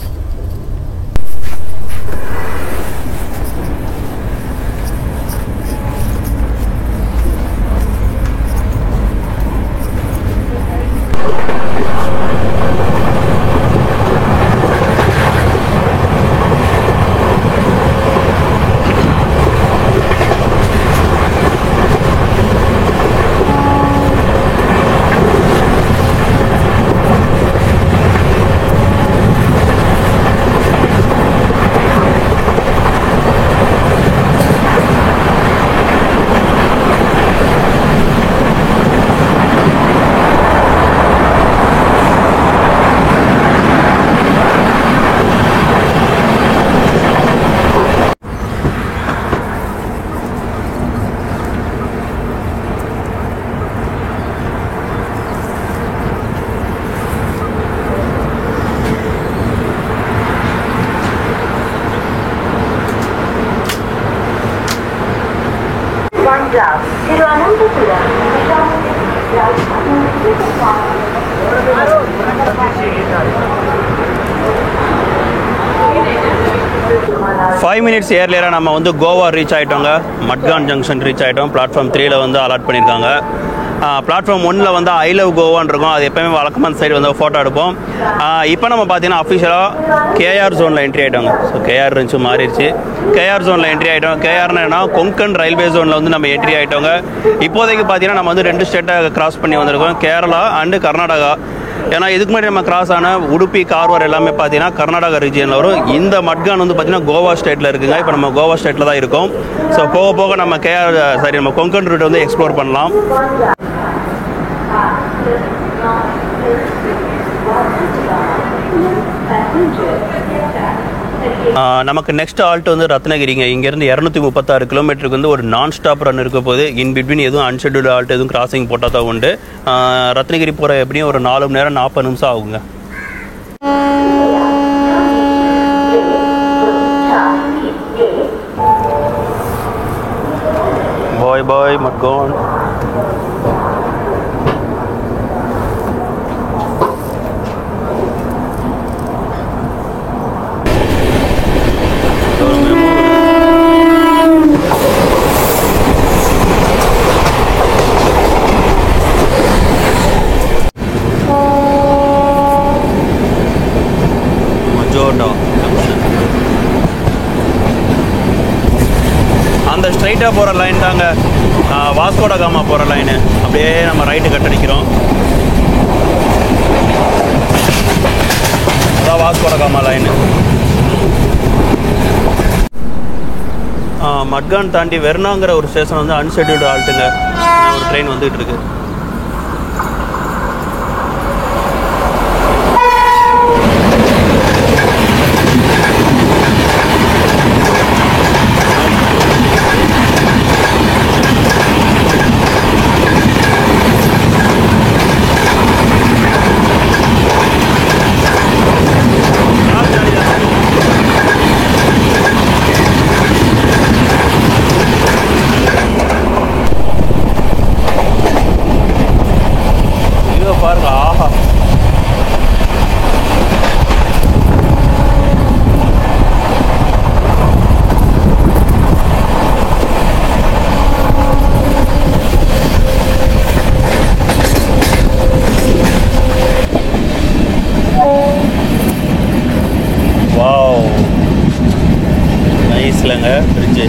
Tiruvananthapuram. 5 minutes ஏர்லியராக நம்ம வந்து கோவா ரீச் ஆகிட்டோங்க. மட்கான் ஜங்ஷன் ரீச் ஆகிட்டோம். பிளாட்ஃபார்ம் 3ல வந்து அலாட் பண்ணியிருக்காங்க. பிளாட்ஃபார்ம் 1ல வந்து ஐ லவ் கோவான்னு இருக்கும். அது எப்போயுமே வழக்கமான சைடு வந்து ஃபோட்டோ எடுப்போம். இப்போ நம்ம பார்த்தீங்கன்னா அஃபிஷியலாக கேஆர் ஜோனில் என்ட்ரி ஆகிட்டோங்க. ஸோ கேஆர் இருந்துச்சு, மாறிடுச்சு. கேஆர் ஜோனில் என்ட்ரி ஆகிட்டோம். கேஆர்னா கொங்கன் ரயில்வே ஜோனில் வந்து நம்ம என்ட்ரி ஆகிட்டோங்க. இப்போதைக்கு பார்த்தீங்கன்னா நம்ம வந்து 2 ஸ்டேட்டை கிராஸ் பண்ணி வந்திருக்கோம், கேரளா அண்டு கர்நாடகா. ஏன்னா இதுக்கு முன்னாடி நம்ம கிராஸ் ஆன உடுப்பி, கார்வார் எல்லாமே பார்த்தீங்கன்னா கர்நாடகா ரீஜியனில் வரும். இந்த மட்கான் வந்து பார்த்தீங்கன்னா கோவா ஸ்டேட்டில் இருக்குங்க. இப்போ நம்ம கோவா ஸ்டேட்டில் தான் இருக்கோம். ஸோ போக போக நம்ம நம்ம கொங்கன் ரூட் வந்து எக்ஸ்ப்ளோர் பண்ணலாம். நமக்கு நெக்ஸ்ட் ஆல்ட் வந்து ரத்னகிரிங்க. இங்கேருந்து 236 கிலோமீட்டருக்கு வந்து ஒரு நான் ஸ்டாப் ரன் இருக்க போது. இன் பிட்வீன் எதுவும் அன்ஷெட்யூல்டு ஆல்ட் எதுவும் கிராசிங் போட்டால் தான் உண்டு. ரத்னகிரி போகிற எப்படியும் ஒரு 4 மணி நேரம் 40 நிமிஷம் ஆகுங்க. பாய் பாய் மட்கான். அந்த ஸ்ட்ரைட்டாக போகிற லைன் தாங்க வாஸ்கோட காமா போகிற லைனு. அப்படியே நம்ம ரைட்டு கட் அடிக்கிறோம். அதான் வாஸ்கோட காமா லைனு. மட்கான் தாண்டி வெர்னாங்கிற ஒரு ஸ்டேஷன் வந்து அன்ஷெட்யூல்டு ஆல்ட்டுங்க. ஒரு ட்ரெயின் வந்துகிட்டு இருக்கு. பாருங்க, ஆஹா வாவ் நைஸ்லங்க பிரிட்ஜு.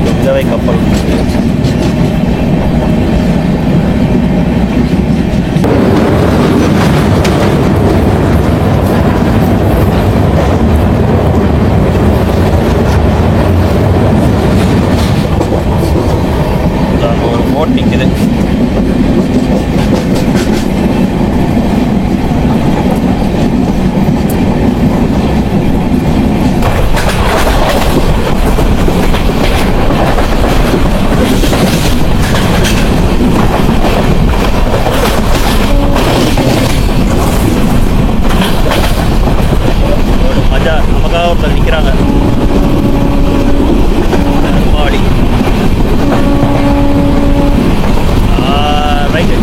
மிதவை கப்பல். ஒரு போட் நிற்குது. மஜா. நமக்காக ஒருத்தர் நிற்கிறாங்க. மாடி ரைட்டு.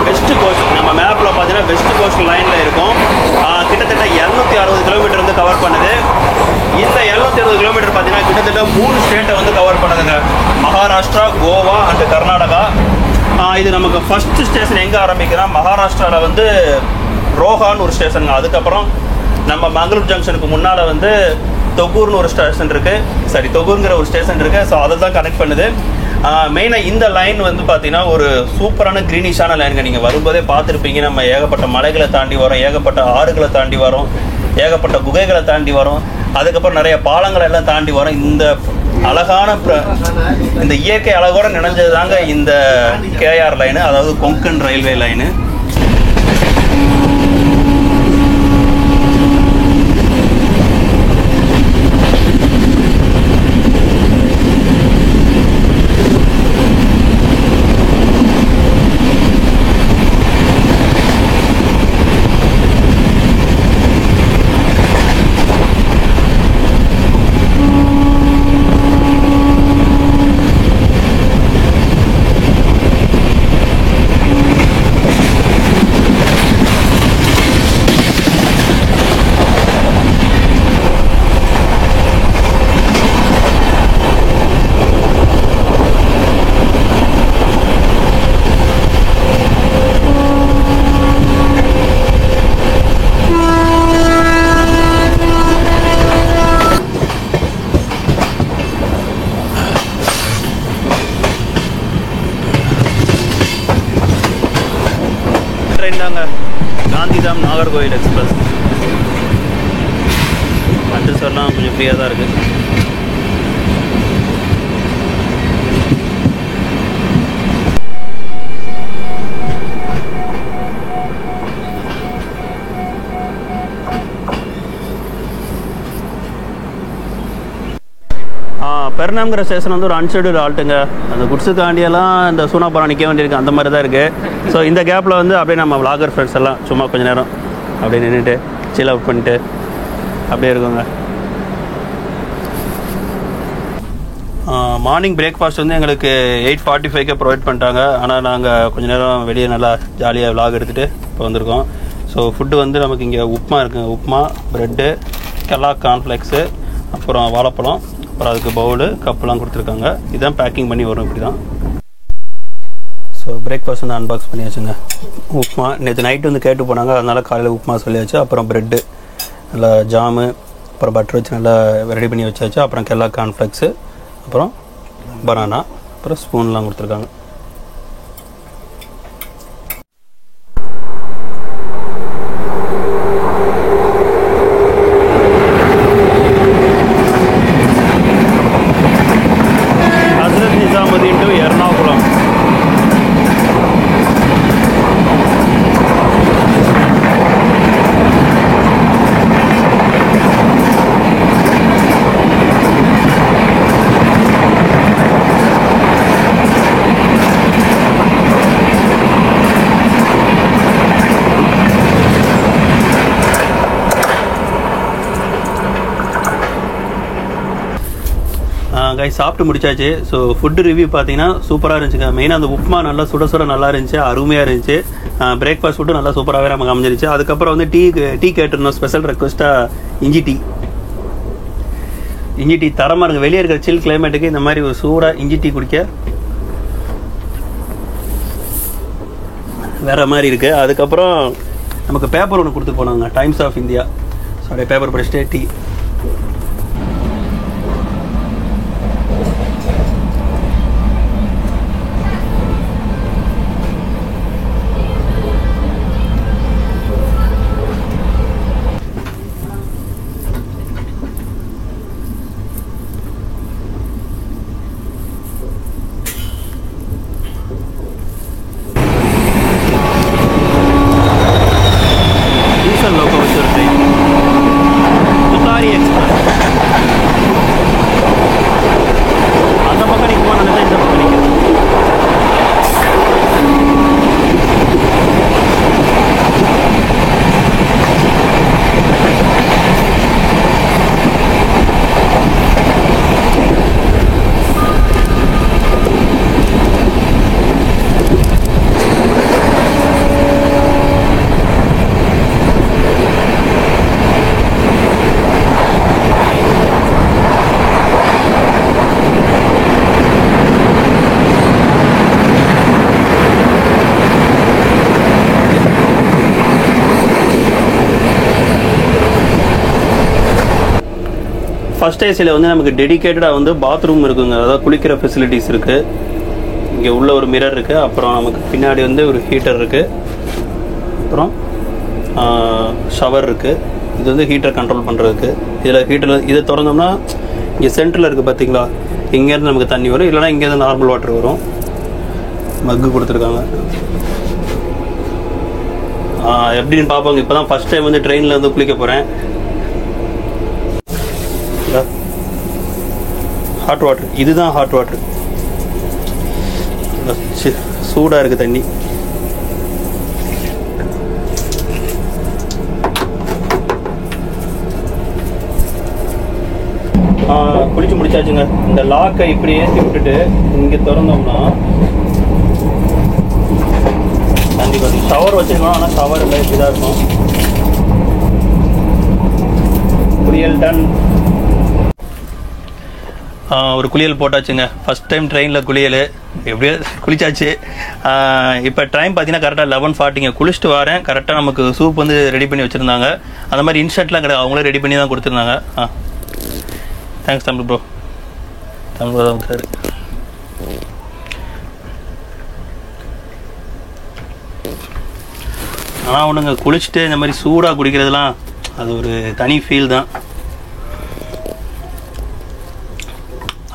வெஸ்ட் கோஸ்ட் நம்ம மேப்பில் பார்த்தீங்கன்னா வெஸ்ட் கோஸ்ட் லைனில் இருக்கும். கிட்டத்தட்ட 260 கிலோமீட்டர் வந்து கவர் பண்ணுது. இந்த 260 கிலோமீட்டர் பார்த்தீங்கன்னா கிட்டத்தட்ட 3 ஸ்டேட்டை வந்து கவர் பண்ணுதுங்க. மகாராஷ்டிரா, கோவா அண்டு கர்நாடகா. இது நமக்கு ஃபஸ்ட்டு ஸ்டேஷன் எங்கே ஆரம்பிக்கிறோம், மகாராஷ்டிராவில் வந்து ரோஹான்னு ஒரு ஸ்டேஷனுங்க. அதுக்கப்புறம் நம்ம மங்களூர் ஜங்ஷனுக்கு முன்னால் வந்து தொகூர்னு ஒரு ஸ்டேஷன் இருக்குது. தொகூருங்கிற ஒரு ஸ்டேஷன் இருக்குது. ஸோ அதை தான் கனெக்ட் பண்ணுது. மெயினாக இந்த லைன் வந்து பார்த்தீங்கன்னா ஒரு சூப்பரான க்ரீனிஷான லைனுங்க. நீங்கள் வரும்போதே பார்த்துருப்பீங்க. நம்ம ஏகப்பட்ட மலைகளை தாண்டி வரோம், ஏகப்பட்ட ஆறுகளை தாண்டி வரோம், ஏகப்பட்ட குகைகளை தாண்டி வரோம், அதுக்கப்புறம் நிறைய பாலங்களை எல்லாம் தாண்டி வரோம். இந்த அழகான இந்த இயற்கை அழகோடு நினைஞ்சது தாங்க இந்த கேஆர் லைனு, அதாவது Konkan railway line. Nagercoil express. அட்ரஸ்லாம் கொஞ்சம் ஃப்ரீயாக தான் இருக்குது. பெர்னாம்ங்கிற ஸ்டேஷன் வந்து ஒரு அன்ஷெடியூல் ஆல்ட்டுங்க. அந்த குட்ஸுக்காண்டியெல்லாம் இந்த சூனாபாரம் நிற்க வேண்டியிருக்கு, அந்த மாதிரி தான் இருக்குது. ஸோ இந்த கேப்பில் வந்து அப்படியே நம்ம விளாகர் ஃப்ரெண்ட்ஸ் எல்லாம் சும்மா கொஞ்சம் நேரம் அப்படியே நின்றுட்டு சில் அவுட் பண்ணிட்டு அப்படியே இருக்குங்க. மார்னிங் பிரேக்ஃபாஸ்ட் வந்து எங்களுக்கு 8:45 ப்ரொவைட் பண்ணிட்டாங்க. ஆனால் நாங்கள் கொஞ்சம் நேரம் வெளியே நல்லா ஜாலியாக விளாக் எடுத்துகிட்டு இப்போ வந்திருக்கோம். ஸோ ஃபுட்டு வந்து நமக்கு இங்கே உப்புமா இருக்குங்க. உப்புமா, ப்ரெட்டு, கெல்லாக் கார்ன்ஃப்ளெக்ஸு, அப்புறம் வாழைப்பழம், அப்புறம் அதுக்கு பவுலு, கப்பெலாம் கொடுத்துருக்காங்க. இதுதான் பேக்கிங் பண்ணி வரும், இப்படி தான். ஸோ பிரேக்ஃபாஸ்ட் வந்து அன்பாக்ஸ் பண்ணியாச்சுங்க. உப்புமா நேற்று நைட்டு வந்து கேட்டு போனாங்க, அதனால் காலையில் உப்புமா சொல்லியாச்சு. அப்புறம் ப்ரெட்டு, நல்லா ஜாமு, அப்புறம் பட்டர் வச்சு நல்லா ரெடி பண்ணி வச்சாச்சு. அப்புறம் கெல்லா கார்ன்ஃப்ளெக்ஸு, அப்புறம் பனானா, அப்புறம் ஸ்பூன்லாம் கொடுத்துருக்காங்க. நிசாமுதீன் டு எர்ணாகுளம். சாப்பிட்டு முடிச்சாச்சு. ஸோ ஃபுட்டு ரிவ்யூ பார்த்தீங்கன்னா சூப்பராக இருந்துச்சுங்க. மெயினாக அந்த உப்புமா நல்லா சுட சுட நல்லா இருந்துச்சு, அருமையாக இருந்துச்சு. பிரேக்ஃபாஸ்ட் ஃபுட்டு நல்லா சூப்பராகவே நமக்கு அமைஞ்சிருச்சு. அதுக்கப்புறம் வந்து டீ கேட்டுருந்தோம். ஸ்பெஷல் ரெக்வஸ்ட்டாக இஞ்சி டீ தரமாக இருக்குது. வெளியே இருக்கிற சில் கிளைமேட்டுக்கு இந்த மாதிரி ஒரு சூடாக இஞ்சி டீ குடிக்க வேறு மாதிரி இருக்குது. அதுக்கப்புறம் நமக்கு பேப்பர் ஒன்று கொடுத்து போனாங்க, டைம்ஸ் ஆஃப் இந்தியா. ஸோ அப்படியே பேப்பர் படிச்சுட்டு டீ. ஃபஸ்ட் ஏசியில் வந்து நமக்கு டெடிக்கேட்டடாக வந்து பாத்ரூம் இருக்குங்க, அதாவது குளிக்கிற ஃபெசிலிட்டிஸ் இருக்குது. இங்கே உள்ள ஒரு மிரர் இருக்குது. அப்புறம் நமக்கு பின்னாடி வந்து ஒரு ஹீட்டர் இருக்குது. அப்புறம் ஷவர் இருக்குது. இது வந்து ஹீட்டர் கண்ட்ரோல் பண்ணுறதுக்கு. இதில் ஹீட்டரில் இதை திறந்தோம்னா இங்கே சென்டரில் இருக்குது பார்த்தீங்களா, இங்கேருந்து நமக்கு தண்ணி வரும், இல்லைனா இங்கேருந்து நார்மல் வாட்டர் வரும். மக்கு கொடுத்துருக்காங்க. எப்படின்னு பார்ப்பாங்க. இப்போ தான் ஃபஸ்ட் டைம் வந்து ட்ரெயினில் வந்து குளிக்க போகிறேன். ஹாட் வாட்டர், இதுதான் ஹாட் வாட்டர். சூடாக இருக்குது தண்ணி. குளிச்சு முடிச்சாச்சுங்க. இந்த லாக்கை இப்படி ஏற்றி விட்டுட்டு இங்கே திறந்தோம்னா தண்ணி வந்து ஷவர் வச்சுருக்கோம். ஆனால் ஷவர் இல்லை, இப்படி தான் இருக்கும். குளியல் டன். ஒரு குளியல் போட்டாச்சுங்க. ஃபஸ்ட் டைம் ட்ரெயினில் குளியல். எப்படியோ குளிச்சாச்சு. இப்போ டைம் பார்த்தீங்கன்னா கரெக்டாக 11:40. குளிச்சுட்டு வரேன். கரெக்டாக நமக்கு சூப் வந்து ரெடி பண்ணி வச்சுருந்தாங்க. அந்த மாதிரி இன்ஸ்டன்ட்லாம் கிடையாது, அவங்களே ரெடி பண்ணி தான் கொடுத்துருந்தாங்க. Thanks Tamil bro. Tamil bro தான் சார். ஆனால் ஒன்றுங்க குளிச்சுட்டு இந்த மாதிரி சூடாக குடிக்கிறதுலாம் அது ஒரு தனி ஃபீல் தான்.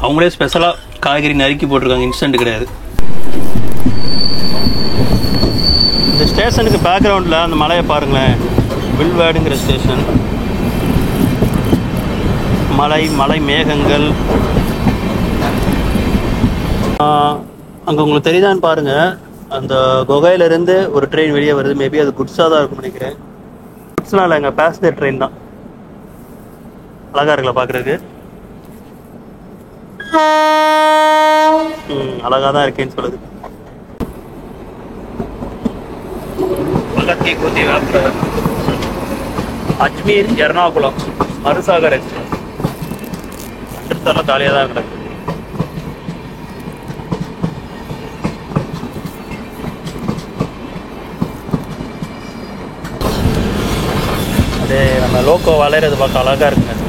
அவங்களே ஸ்பெஷலாக காய்கறி நறுக்கி போட்டிருக்காங்க, இன்ஸ்டன்ட் கிடையாது. இந்த ஸ்டேஷனுக்கு பேக்ரவுண்டில் அந்த மலையை பாருங்களேன், வில்வேடுங்கிற ஸ்டேஷன். மலை மேகங்கள் அங்கே உங்களுக்கு தெரியுதான்னு பாருங்கள். அந்த குகையிலேருந்து ஒரு ட்ரெயின் வெளியே வருது. மேபி அது குட்ஸாக தான் இருக்கும்னு நினைக்கிறேன். குட்ஸ்லாம் இல்லை, எங்கள் பேசஞ்சர் ட்ரெயின் தான். அழகாக இருக்குல்ல பார்க்குறதுக்கு. அழகாக தான் இருக்கேன்னு சொல்லுது. அஜ்மீர் எர்ணாகுளம் மருசாகர் எக்ஸ்பிரஸ் அடுத்தெல்லாம் ஜாலியாக தான் கிடக்கு. அது நம்ம லோக்கோ வளையிறது பார்க்க அழகாக இருக்குங்க.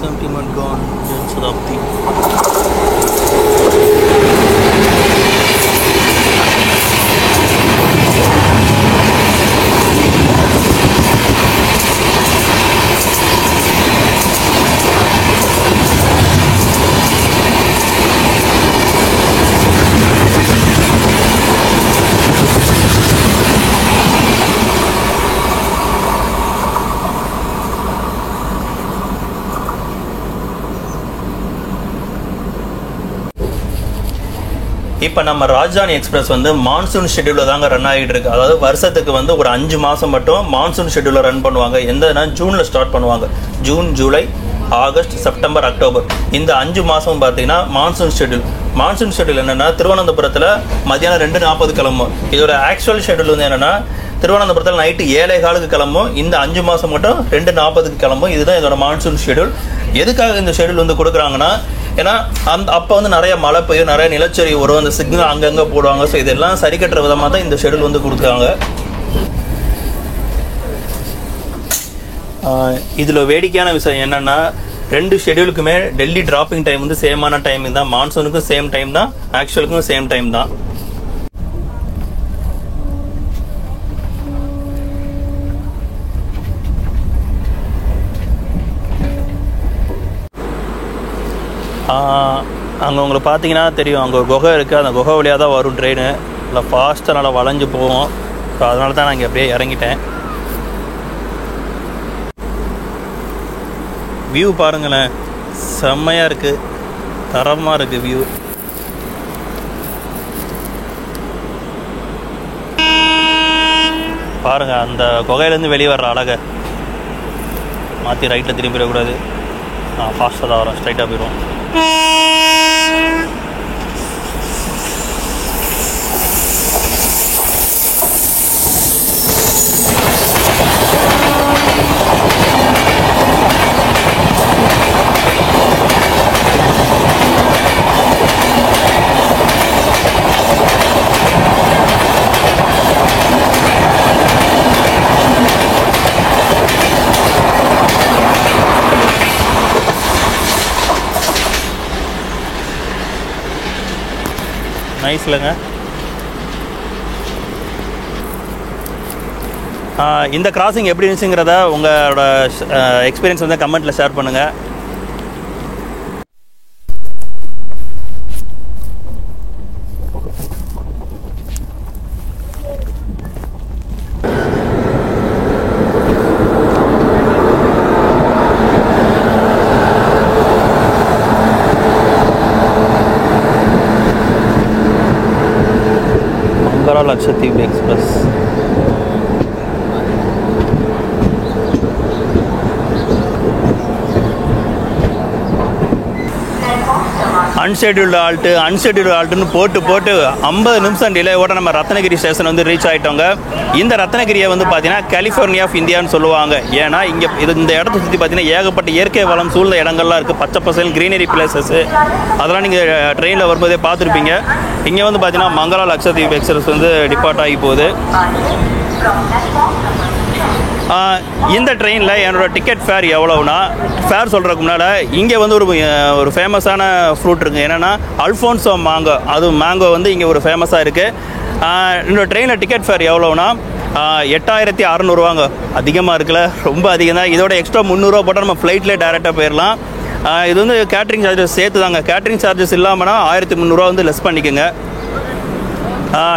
Sentiment gone, Shabdi. இப்போ நம்ம ராஜ்தானி எக்ஸ்பிரஸ் வந்து மான்சூன் ஷெட்யூலில் தாங்க ரன் ஆகிட்டு இருக்கு. அதாவது வருஷத்துக்கு வந்து ஒரு 5 மாதம் மட்டும் மான்சூன் ஷெட்யூலில் ரன் பண்ணுவாங்க. எந்தனா ஜூனில் ஸ்டார்ட் பண்ணுவாங்க. June, July, August, September, October இந்த 5 மாதம் பார்த்தீங்கன்னா மான்சூன் ஷெட்யூல். மான்சூன் ஷெட்யூல் என்னென்னா திருவனந்தபுரத்தில் மத்தியானம் 2:40 கிளம்பும். இதோட ஆக்சுவல் ஷெட்யூல் வந்து என்னென்னா திருவனந்தபுரத்தில் நைட்டு 7:15 கிளம்பும். இந்த 5 மாதம் மட்டும் 2:40 கிளம்பும். இதுதான் இதோட மான்சூன் ஷெட்யூல். எதுக்காக இந்த ஷெட்யூல் வந்து கொடுக்குறாங்கன்னா, ஏன்னா அப்போ வந்து நிறைய மழை பெய்யும், நிறைய நிலச்சரி வரும், அந்த சிக்னல் அங்கங்கே போடுவாங்க. ஸோ இதெல்லாம் சரி கட்டுற விதமாக தான் இந்த ஷெட்யூல் வந்து கொடுக்குறாங்க. இதில் வேடிக்கையான விஷயம் என்னென்னா 2 ஷெட்யூலுக்குமே டெல்லி டிராப்பிங் டைம் வந்து சேமான டைமிங் தான். மான்சூனுக்கும் சேம் டைம் தான், ஆக்சுவலுக்கும் சேம் டைம் தான். அங்கே உங்களுக்கு பார்த்தீங்கன்னா தெரியும், அங்கே ஒரு குகை இருக்குது. அந்த குகை வழியாக தான் வரும் ட்ரெயின். நல்லா ஃபாஸ்ட்டாக நல்லா வளைஞ்சு போவோம். ஸோ அதனால தான் நான் இங்கே அப்படியே இறங்கிட்டேன். வியூ பாருங்களேன், செம்மையாக இருக்குது, தரமாக இருக்குது வியூ. பாருங்கள் அந்த குகையிலேருந்து வெளியே வர்ற அழகை. மாற்றி ரைட்டில் திரும்பிடக்கூடாது. ஃபாஸ்ட்டாக தான் வரோம், ஸ்ட்ரைட்டாக போயிடுவோம். நைஸ் இல்லைங்க. இந்த கிராசிங் எப்படி இருந்துச்சுங்கிறத உங்களோட எக்ஸ்பீரியன்ஸ் வந்து கமெண்ட்டில் ஷேர் பண்ணுங்கள். மங்களா லட்சத்தீவு எக்ஸ்பிரஸ். அன்ஷெட்யூல்டு ஆல்ட்டுன்னு போட்டு 50 நிமிஷம் டிலேவோட நம்ம ரத்னகிரி ஸ்டேஷன் வந்து ரீச் ஆகிட்டோங்க. இந்த ரத்னகிரியை வந்து பார்த்தீங்கன்னா கலிஃபோர்னியா ஆஃப் இந்தியான்னு சொல்லுவாங்க. ஏன்னா இங்கே இந்த இடத்த சுற்றி பார்த்தீங்கன்னா ஏகப்பட்ட இயற்கை வளம் சூழ்ந்த இடங்கள்லாம் இருக்குது. பச்சை பசல் கிரீனரி பிளேசஸ்ஸு அதெல்லாம் நீங்கள் ட்ரெயினில் வரும்போதே பார்த்துருப்பீங்க. இங்கே வந்து பார்த்தீங்கன்னா மங்களா லட்சத்தீவு எக்ஸ்பிரஸ் வந்து டிபார்ட் ஆகி போகுது. இந்த ட்ரெயினில் என்னோடய டிக்கெட் ஃபேர் எவ்வளோனா, ஃபேர் சொல்கிறதுக்கு முன்னால் இங்கே வந்து ஒரு ஃபேமஸான ஃப்ரூட் இருக்குது. என்னென்னா அல்ஃபோன்சோ மேங்கோ. அது மேங்கோ வந்து இங்கே ஒரு ஃபேமஸாக இருக்குது. என்னோடய ட்ரெயினில் டிக்கெட் ஃபேர் எவ்வளோனா 8600 அதிகமாக இருக்குல்ல, ரொம்ப அதிகம் தான். இதோட எக்ஸ்ட்ரா 300 போட்டால் நம்ம ஃப்ளைட்லேயே டேரெக்டாக போயிடலாம். இது வந்து கேட்ரிங் சார்ஜஸ் சேர்த்து தாங்க. கேட்ரிங் சார்ஜஸ் இல்லாமல்னா 1300 வந்து லெஸ் பண்ணிக்கோங்க.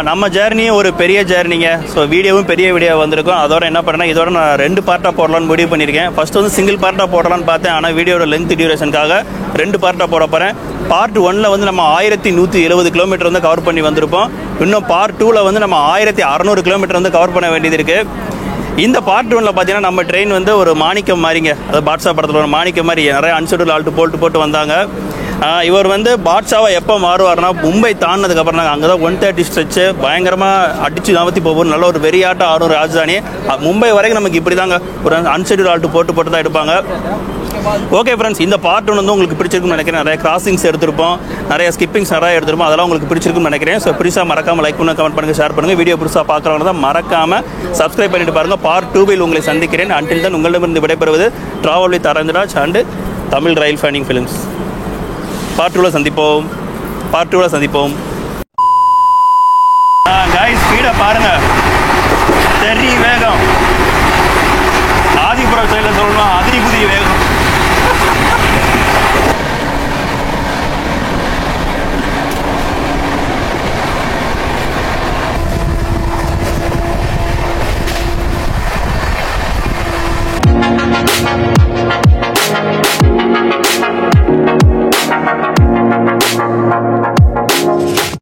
நம்ம ஜேர்னியும் ஒரு பெரிய ஜேர்னிங்க. ஸோ வீடியோவும் பெரிய வீடியோ வந்திருக்கும். அதோட என்ன பண்ணேன்னா இதோட நான் 2 பார்ட்டாக போடலான்னு முடிவு பண்ணியிருக்கேன். ஃபஸ்ட்டு வந்து சிங்கிள் பார்ட்டாக போடலான்னு பார்த்தேன். ஆனால் வீடியோட லென்த் டியூரேஷனுக்காக 2 பார்ட்டாக போட போகிறேன். பார்ட் 1ல் வந்து நம்ம 1170 கிலோமீட்டர் வந்து கவர் பண்ணி வந்திருப்போம். இன்னும் பார்ட் 2ல் வந்து நம்ம 1600 கிலோமீட்டர் வந்து கவர் பண்ண வேண்டியது இருக்குது. இந்த பார்ட் 1ல் பார்த்தீங்கன்னா நம்ம ட்ரெயின் வந்து ஒரு மாணிக்கம் மாதிரிங்க. அது பாட்ஷா படத்தில் ஒரு மாணிக்கம் மாதிரி நிறைய அன்ஷெட்யூல் ஆல்ட்டு போட்டு வந்தாங்க. இவர் வந்து பாட்ஷாவை எப்போ மாறுவார்னா மும்பை தாண்டினதுக்கப்புறம் நாங்கள் அங்கே தான் 130 ஸ்ட்ரெச்சு பயங்கரமாக அடித்து நவத்தி போகும். நல்ல ஒரு வெறியாட்டம் ஆடும் ராஜதானி. மும்பை வரைக்கும் நமக்கு இப்படி தாங்க ஒரு அன்ஷெட்யூல் ஆல்ட்டு போட்டு தான் எடுப்பாங்க. ஓகே ஃப்ரெண்ட்ஸ், இந்த பார்ட் 1 வந்து உங்களுக்கு பிடிச்சிருக்குன்னு நினைக்கிறேன். நிறைய கிராசிங்ஸ் எடுத்திருப்போம், நிறைய ஸ்கிப்பிங்ஸ் நிறைய எடுத்திருப்போம். அதெல்லாம் உங்களுக்கு பிடிச்சிருக்குன்னு நினைக்கிறேன். ஸோ புதுசாக மறக்காமல் லைக் பண்ணுங்கள், கமெண்ட் பண்ணுங்கள், ஷேர் பண்ணுங்கள். வீடியோ புதுசாக பார்க்குறவங்க தான் மறக்காமல் சப்ஸ்கிரைப் பண்ணிட்டு பாருங்கள். பார்ட் 2வில் உங்களை சந்திக்கிறேன். அன்டில் தான் உங்களிடமிருந்து விடைபெறுவது travel with Aravindraj and Tamil rail finding films. Part 2வில் சந்திப்போம். காய்ஸ் ஸ்பீடை பாருங்கள், சரி வேகம்.